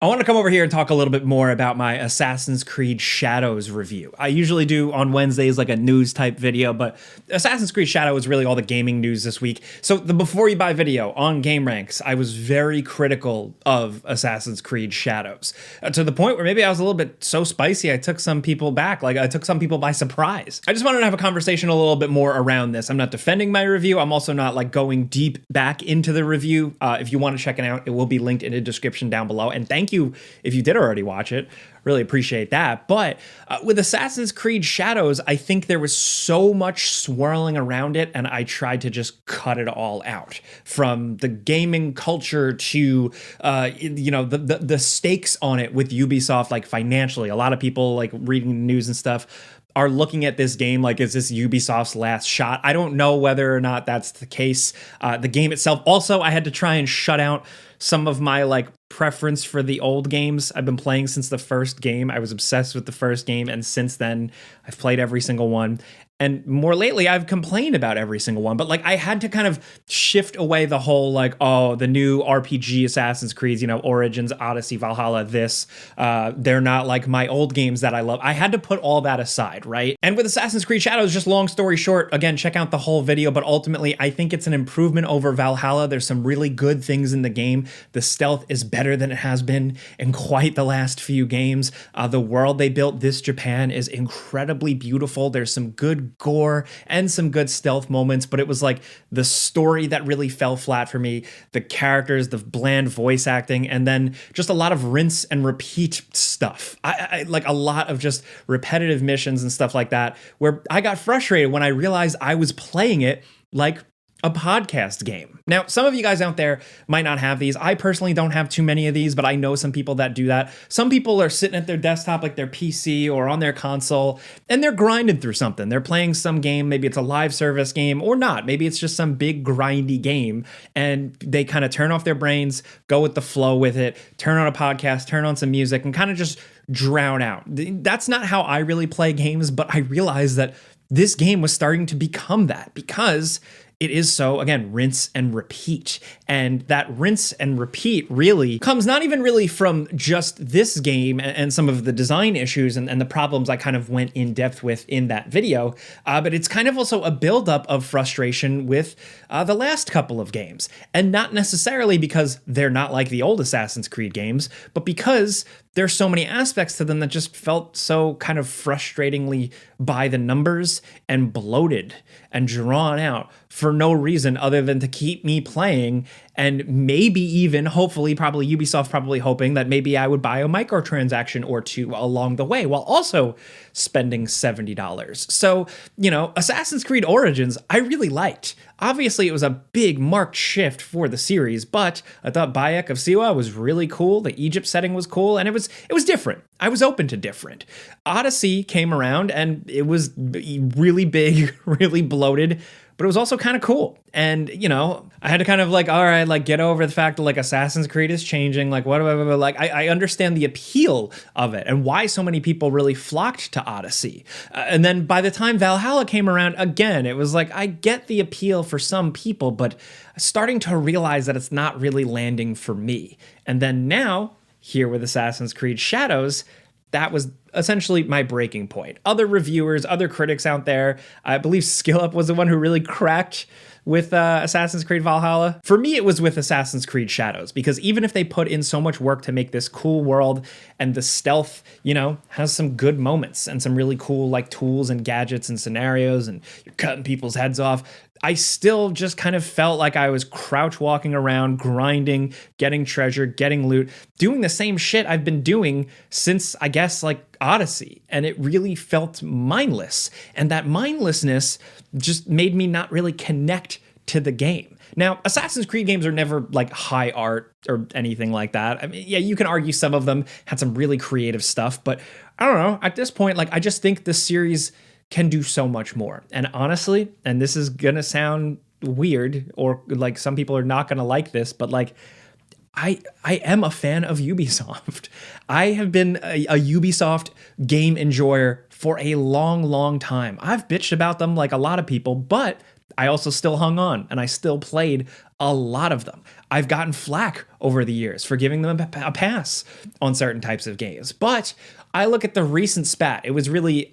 I want to come over here and talk a little bit more about my Assassin's Creed Shadows review. I usually do on Wednesdays like a news type video, but Assassin's Creed Shadow is really all the gaming news this week. So the before you buy video on Game Ranks, I was very critical of Assassin's Creed Shadows to the point where maybe I was a little bit so spicy I took some people back, like I took some people by surprise. I just wanted to have a conversation a little bit more around this. I'm not defending my review. I'm also not like going deep back into the review. If you want to check it out, it will be linked in the description down below. And thank you if you did already watch it. Really appreciate that. But with Assassin's Creed Shadows, I think there was so much swirling around it, and I tried to just cut it all out. From the gaming culture to the stakes on it with Ubisoft, like financially. A lot of people like reading the news and stuff are looking at this game like, is this Ubisoft's last shot? I don't know whether or not that's the case. The game itself, also, I had to try and shut out some of my like preference for the old games. I've been playing since the first game. I was obsessed with the first game, and since then I've played every single one. And more lately, I've complained about every single one, but like I had to kind of shift away the whole like, oh, the new RPG Assassin's Creed, Origins, Odyssey, Valhalla, they're not like my old games that I love. I had to put all that aside, right? And with Assassin's Creed Shadows, just long story short, again, check out the whole video, but ultimately, I think it's an improvement over Valhalla. There's some really good things in the game. The stealth is better than it has been in quite the last few games. The world they built, this Japan, is incredibly beautiful. There's some good gore and some good stealth moments, but it was like the story that really fell flat for me, the characters, the bland voice acting, and then just a lot of rinse and repeat stuff. I like a lot of just repetitive missions and stuff like that, where I got frustrated when I realized I was playing it like a podcast game. Now, some of you guys out there might not have these. I personally don't have too many of these, but I know some people that do that. Some people are sitting at their desktop, like their PC or on their console, and they're grinding through something. They're playing some game. Maybe it's a live service game or not. Maybe it's just some big grindy game, and they kind of turn off their brains, go with the flow with it, turn on a podcast, turn on some music, and kind of just drown out. That's not how I really play games, but I realized that this game was starting to become that because it is so, again, rinse and repeat. And that rinse and repeat really comes not even really from just this game and some of the design issues and the problems I kind of went in depth with in that video, but it's kind of also a buildup of frustration with the last couple of games. And not necessarily because they're not like the old Assassin's Creed games, but because there's so many aspects to them that just felt so kind of frustratingly by the numbers and bloated and drawn out for no reason other than to keep me playing, and maybe even, hopefully, probably Ubisoft probably hoping that maybe I would buy a microtransaction or two along the way while also spending $70. So, Assassin's Creed Origins, I really liked. Obviously, it was a big marked shift for the series, but I thought Bayek of Siwa was really cool. The Egypt setting was cool, and it was different. I was open to different. Odyssey came around, and it was really big, really bloated, but it was also kind of cool. And, I had to kind of like, all right, like get over the fact that like Assassin's Creed is changing. Like, whatever. Like, I understand the appeal of it and why so many people really flocked to Odyssey. And then by the time Valhalla came around again, it was like, I get the appeal for some people, but starting to realize that it's not really landing for me. And then now, here with Assassin's Creed Shadows, that was essentially my breaking point. Other reviewers, other critics out there, I believe SkillUp was the one who really cracked with Assassin's Creed Valhalla. For me, it was with Assassin's Creed Shadows, because even if they put in so much work to make this cool world and the stealth, has some good moments and some really cool like tools and gadgets and scenarios and you're cutting people's heads off, I still just kind of felt like I was crouch walking around, grinding, getting treasure, getting loot, doing the same shit I've been doing since, I guess, like Odyssey. And it really felt mindless. And that mindlessness just made me not really connect to the game. Now, Assassin's Creed games are never like high art or anything like that. I mean, yeah, you can argue some of them had some really creative stuff, but I don't know. At this point, like, I just think the series can do so much more. And honestly, and this is gonna sound weird, or like some people are not gonna like this, but like I am a fan of Ubisoft. I have been a Ubisoft game enjoyer for a long, long time. I've bitched about them like a lot of people, but I also still hung on and I still played a lot of them. I've gotten flack over the years for giving them a pass on certain types of games. But I look at the recent spat. It was really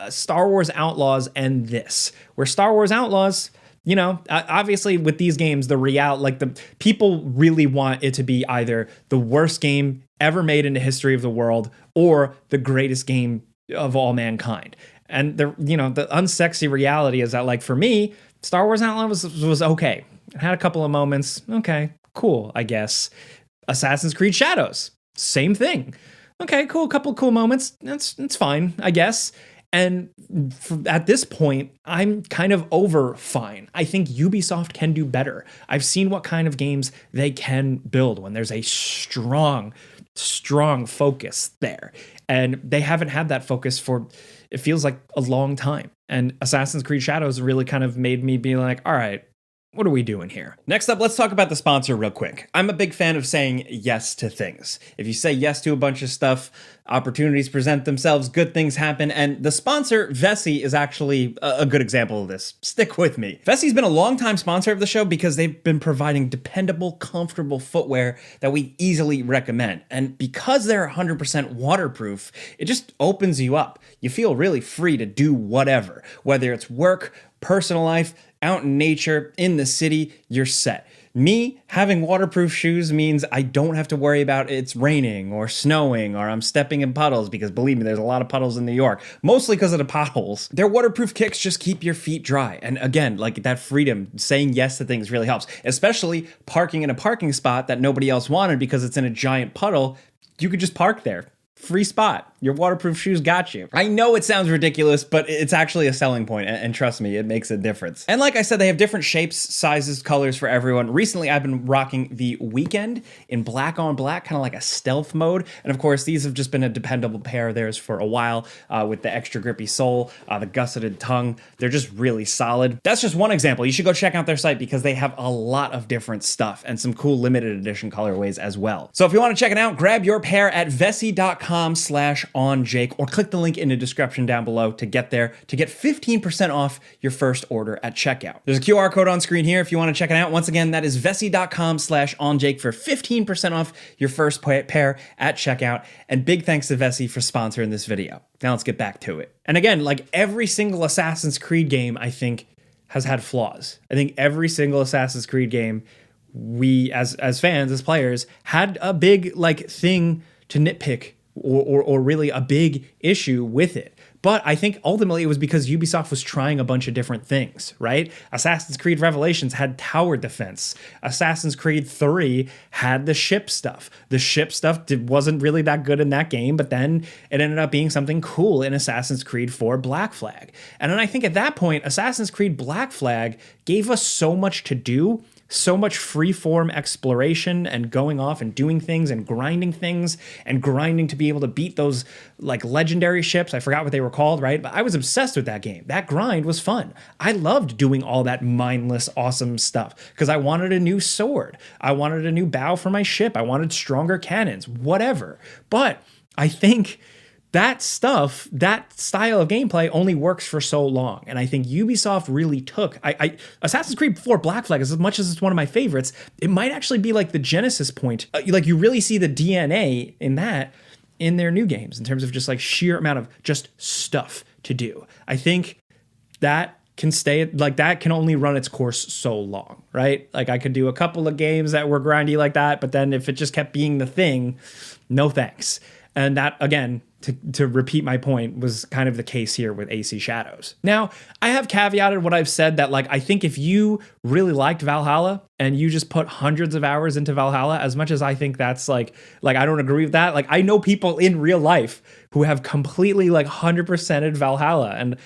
Star Wars Outlaws and this, where Star Wars Outlaws, you know, obviously with these games, the people really want it to be either the worst game ever made in the history of the world or the greatest game of all mankind. And the unsexy reality is that, like, for me, Star Wars Outlaws was okay. It had a couple of moments. Okay, cool, I guess. Assassin's Creed Shadows, same thing. Okay, cool, a couple of cool moments. That's fine, I guess. And at this point, I'm kind of over fine. I think Ubisoft can do better. I've seen what kind of games they can build when there's a strong focus there. And they haven't had that focus for, it feels like, a long time. And Assassin's Creed Shadows really kind of made me be like, all right, what are we doing here? Next up, let's talk about the sponsor real quick. I'm a big fan of saying yes to things. If you say yes to a bunch of stuff, opportunities present themselves, good things happen, and the sponsor, Vessi, is actually a good example of this. Stick with me. Vessi's been a longtime sponsor of the show because they've been providing dependable, comfortable footwear that we easily recommend. And because they're 100% waterproof, it just opens you up. You feel really free to do whatever, whether it's work, personal life, out in nature, in the city, you're set. Me having waterproof shoes means I don't have to worry about it's raining or snowing or I'm stepping in puddles, because believe me, there's a lot of puddles in New York, mostly because of the potholes. Their waterproof kicks just keep your feet dry. And again, like, that freedom, saying yes to things really helps, especially parking in a parking spot that nobody else wanted because it's in a giant puddle. You could just park there. Free spot. Your waterproof shoes got you. I know it sounds ridiculous, but it's actually a selling point, and trust me, it makes a difference. And like I said, they have different shapes, sizes, colors for everyone. Recently, I've been rocking the Weekend in black on black, kind of like a stealth mode. And of course, these have just been a dependable pair of theirs for a while, with the extra grippy sole, the gusseted tongue. They're just really solid. That's just one example. You should go check out their site because they have a lot of different stuff and some cool limited edition colorways as well. So if you want to check it out, grab your pair at vessi.com/onjake, or click the link in the description down below to get there to get 15% off your first order at checkout. There's a QR code on screen here if you want to check it out. Once again, that is vessi.com/onjake for 15% off your first pair at checkout. And big thanks to Vessi for sponsoring this video. Now let's get back to it. And again, like, every single Assassin's Creed game, I think, has had flaws. I think every single Assassin's Creed game, we as fans, as players, had a big, like, thing to nitpick or really a big issue with it. But I think ultimately it was because Ubisoft was trying a bunch of different things, right? Assassin's Creed Revelations had tower defense. Assassin's Creed 3 had the ship stuff. The ship stuff wasn't really that good in that game, but then it ended up being something cool in Assassin's Creed 4 Black Flag. And then I think at that point, Assassin's Creed Black Flag gave us so much to do, so much free-form exploration and going off and doing things and grinding to be able to beat those, like, legendary ships. I forgot what they were called, right? But I was obsessed with that game. That grind was fun. I loved doing all that mindless, awesome stuff because I wanted a new sword. I wanted a new bow for my ship. I wanted stronger cannons, whatever. But I think that stuff, that style of gameplay only works for so long. And I think Ubisoft really took, Assassin's Creed 4 Black Flag, as much as it's one of my favorites, it might actually be like the genesis point. Like, you really see the DNA in that in their new games in terms of just, like, sheer amount of just stuff to do. I think that can stay, like, that can only run its course so long, right? Like, I could do a couple of games that were grindy like that, but then if it just kept being the thing, no thanks. And that, again, to repeat my point, was kind of the case here with AC Shadows. Now, I have caveated what I've said that, like, I think if you really liked Valhalla and you just put hundreds of hours into Valhalla, as much as I think that's like I don't agree with that. Like, I know people in real life who have completely, like, 100%ed Valhalla, and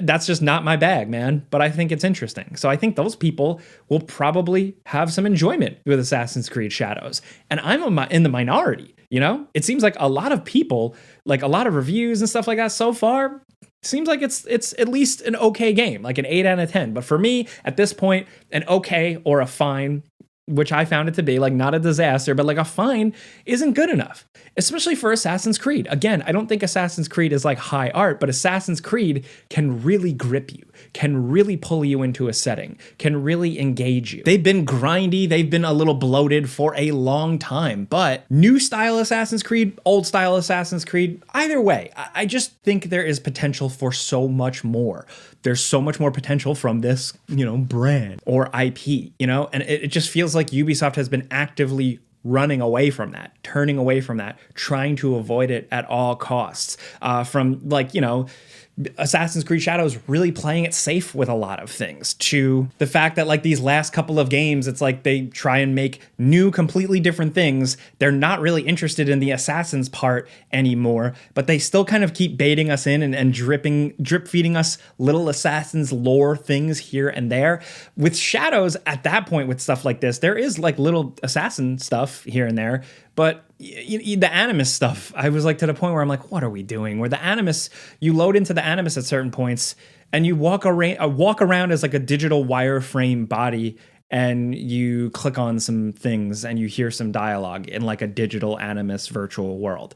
that's just not my bag, man. But I think it's interesting. So I think those people will probably have some enjoyment with Assassin's Creed Shadows. And I'm in the minority, you know? It seems like a lot of people, like, a lot of reviews and stuff like that so far, seems like it's at least an okay game, like an 8 out of 10. But for me, at this point, an okay or a fine which I found it to be, like not a disaster, but like a fine, isn't good enough, especially for Assassin's Creed. Again, I don't think Assassin's Creed is like high art, but Assassin's Creed can really grip you, can really pull you into a setting, can really engage you. They've been grindy, they've been a little bloated for a long time, but new style Assassin's Creed, old style Assassin's Creed, either way, I just think there is potential for so much more. There's so much more potential from this, brand or IP, and it just feels like Ubisoft has been actively running away from that, turning away from that, trying to avoid it at all costs. From Assassin's Creed Shadows really playing it safe with a lot of things, to the fact that like these last couple of games, it's like they try and make new, completely different things. They're not really interested in the Assassins part anymore, but they still kind of keep baiting us in and drip feeding us little Assassins lore things here and there. With Shadows, at that point with stuff like this, there is like little Assassin stuff here and there, but the Animus stuff, I was like to the point where I'm like, what are we doing? Where the Animus, you load into the Animus at certain points and you walk around as like a digital wireframe body, and you click on some things and you hear some dialogue in like a digital Animus virtual world.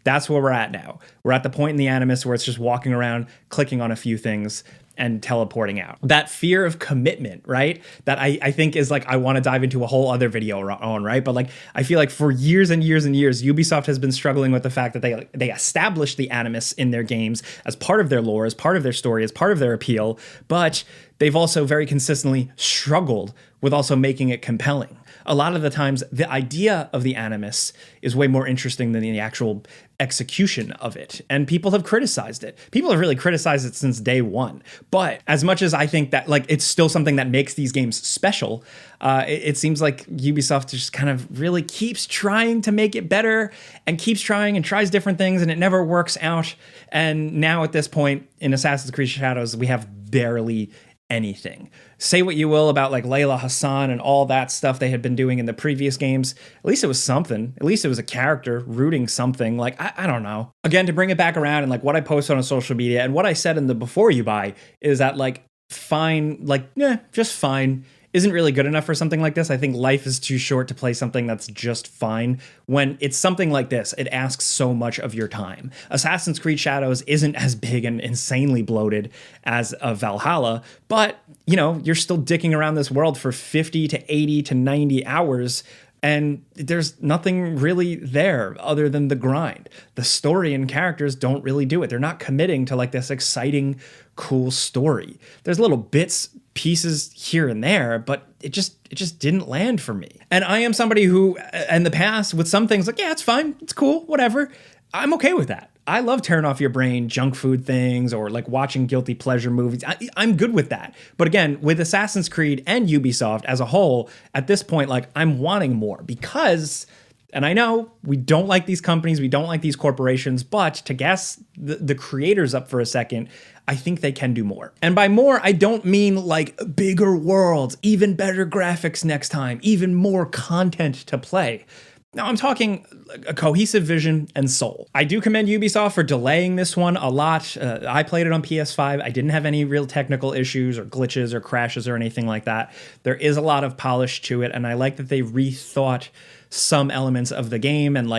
That's where we're at now. We're at the point in the Animus where it's just walking around, clicking on a few things and teleporting out. That fear of commitment, right? That I think is like, I want to dive into a whole other video on, right? But like, I feel like for years and years and years, Ubisoft has been struggling with the fact that they established the Animus in their games as part of their lore, as part of their story, as part of their appeal, but they've also very consistently struggled with also making it compelling. A lot of the times, the idea of the Animus is way more interesting than the actual execution of it. And people have criticized it. People have really criticized it since day one. But as much as I think that like it's still something that makes these games special, it seems like Ubisoft just kind of really keeps trying to make it better and keeps trying and tries different things, and it never works out. And now at this point in Assassin's Creed Shadows, we have barely anything. Say what you will about like Layla Hassan and all that stuff they had been doing in the previous games. At least it was something. At least it was a character rooting something. Like, I don't know. Again, to bring it back around and like what I posted on social media and what I said in the before you buy is that like fine, like, just fine isn't really good enough for something like this. I think life is too short to play something that's just fine. When it's something like this, it asks so much of your time. Assassin's Creed Shadows isn't as big and insanely bloated as a Valhalla, but, you're still dicking around this world for 50 to 80 to 90 hours, and there's nothing really there other than the grind. The story and characters don't really do it. They're not committing to like this exciting, cool story. There's little bits, pieces here and there, but it just didn't land for me. And I am somebody who, in the past, with some things like, yeah, it's fine, it's cool, whatever. I'm okay with that. I love tearing off your brain junk food things or like watching guilty pleasure movies. I'm good with that. But again, with Assassin's Creed and Ubisoft as a whole, at this point, like I'm wanting more because, and I know we don't like these companies, we don't like these corporations, but to gas the creators up for a second, I think they can do more. And by more, I don't mean like bigger worlds, even better graphics next time, even more content to play. Now, I'm talking a cohesive vision and soul. I do commend Ubisoft for delaying this one a lot. I played it on PS5. I didn't have any real technical issues or glitches or crashes or anything like that. There is a lot of polish to it, and I like that they rethought some elements of the game and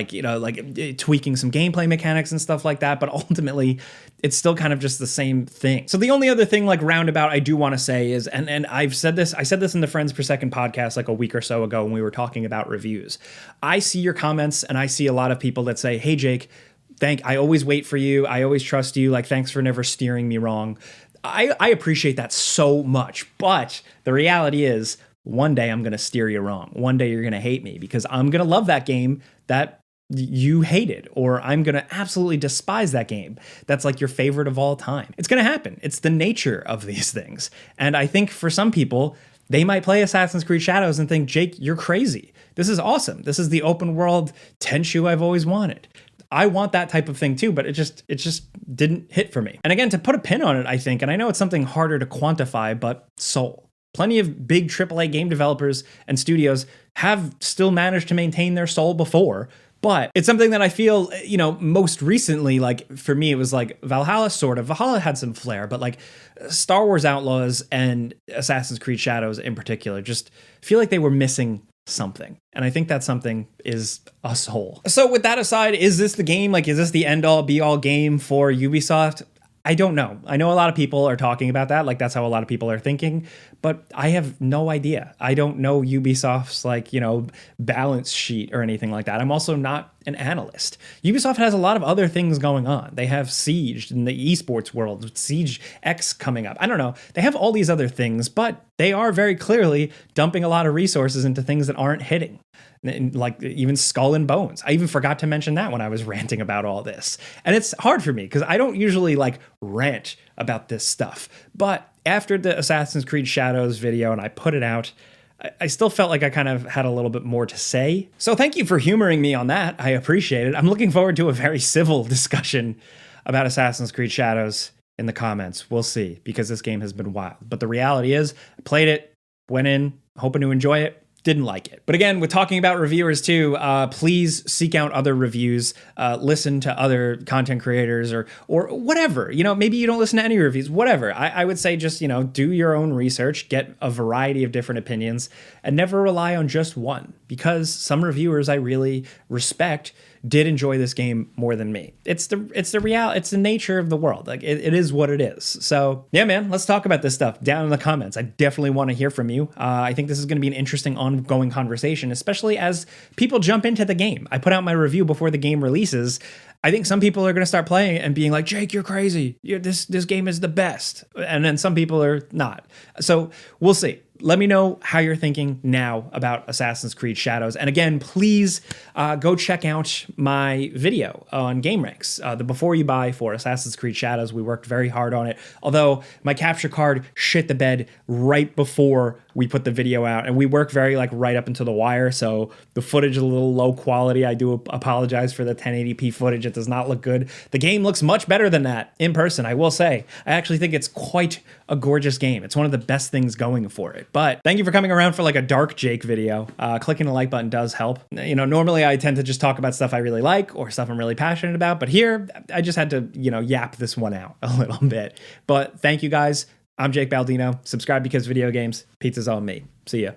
tweaking some gameplay mechanics and stuff like that, but ultimately it's still kind of just the same thing. So the only other thing like roundabout I do want to say is, and I said this in the Friends Per Second podcast like a week or so ago when we were talking about reviews. I see your comments and I see a lot of people that say, hey Jake, I always wait for you. I always trust you. Like, thanks for never steering me wrong. I appreciate that so much, but the reality is, one day I'm going to steer you wrong. One day you're going to hate me because I'm going to love that game that you hated, or I'm going to absolutely despise that game that's like your favorite of all time. It's going to happen. It's the nature of these things. And I think for some people, they might play Assassin's Creed Shadows and think, Jake, you're crazy. This is awesome. This is the open world Tenchu I've always wanted. I want that type of thing too, but it just didn't hit for me. And again, to put a pin on it, I think, and I know it's something harder to quantify, but soul. Plenty of big AAA game developers and studios have still managed to maintain their soul before, but it's something that I feel, most recently, like for me, it was like Valhalla sort of. Valhalla had some flair, but like Star Wars Outlaws and Assassin's Creed Shadows in particular, just feel like they were missing something. And I think that something is a soul. So with that aside, is this the game? Like, is this the end all be all game for Ubisoft? I don't know. I know a lot of people are talking about that. Like, that's how a lot of people are thinking, but I have no idea. I don't know Ubisoft's balance sheet or anything like that. I'm also not an analyst. Ubisoft has a lot of other things going on. They have Siege in the esports world, Siege X coming up. I don't know. They have all these other things, but they are very clearly dumping a lot of resources into things that aren't hitting. Like even Skull and Bones. I even forgot to mention that when I was ranting about all this. And it's hard for me because I don't usually rant about this stuff. But after the Assassin's Creed Shadows video and I put it out, I still felt like I kind of had a little bit more to say. So thank you for humoring me on that. I appreciate it. I'm looking forward to a very civil discussion about Assassin's Creed Shadows in the comments. We'll see, because this game has been wild. But the reality is, I played it, went in, hoping to enjoy it. Didn't like it. But again, with talking about reviewers too, please seek out other reviews, listen to other content creators or whatever. Maybe you don't listen to any reviews, whatever. I would say just, do your own research, get a variety of different opinions, and never rely on just one, because some reviewers I really respect did enjoy this game more than me. It's the reality. It's the nature of the world. Like it is what it is. So yeah, man, let's talk about this stuff down in the comments. I definitely want to hear from you. I think this is going to be an interesting ongoing conversation, especially as people jump into the game. I put out my review before the game releases. I think some people are going to start playing it and being like, Jake, you're crazy. This game is the best. And then some people are not. So we'll see. Let me know how you're thinking now about Assassin's Creed Shadows. And again, please go check out my video on GameRanks, the before you buy for Assassin's Creed Shadows. We worked very hard on it. Although my capture card shit the bed right before we put the video out, and we work very right up into the wire. So the footage is a little low quality. I do apologize for the 1080p footage. It does not look good. The game looks much better than that in person, I will say. I actually think it's quite a gorgeous game. It's one of the best things going for it. But thank you for coming around for a dark Jake video. Clicking the like button does help. Normally I tend to just talk about stuff I really like or stuff I'm really passionate about, but here I just had to, yap this one out a little bit. But thank you guys. I'm Jake Baldino. Subscribe because video games. Pizza's on me. See ya.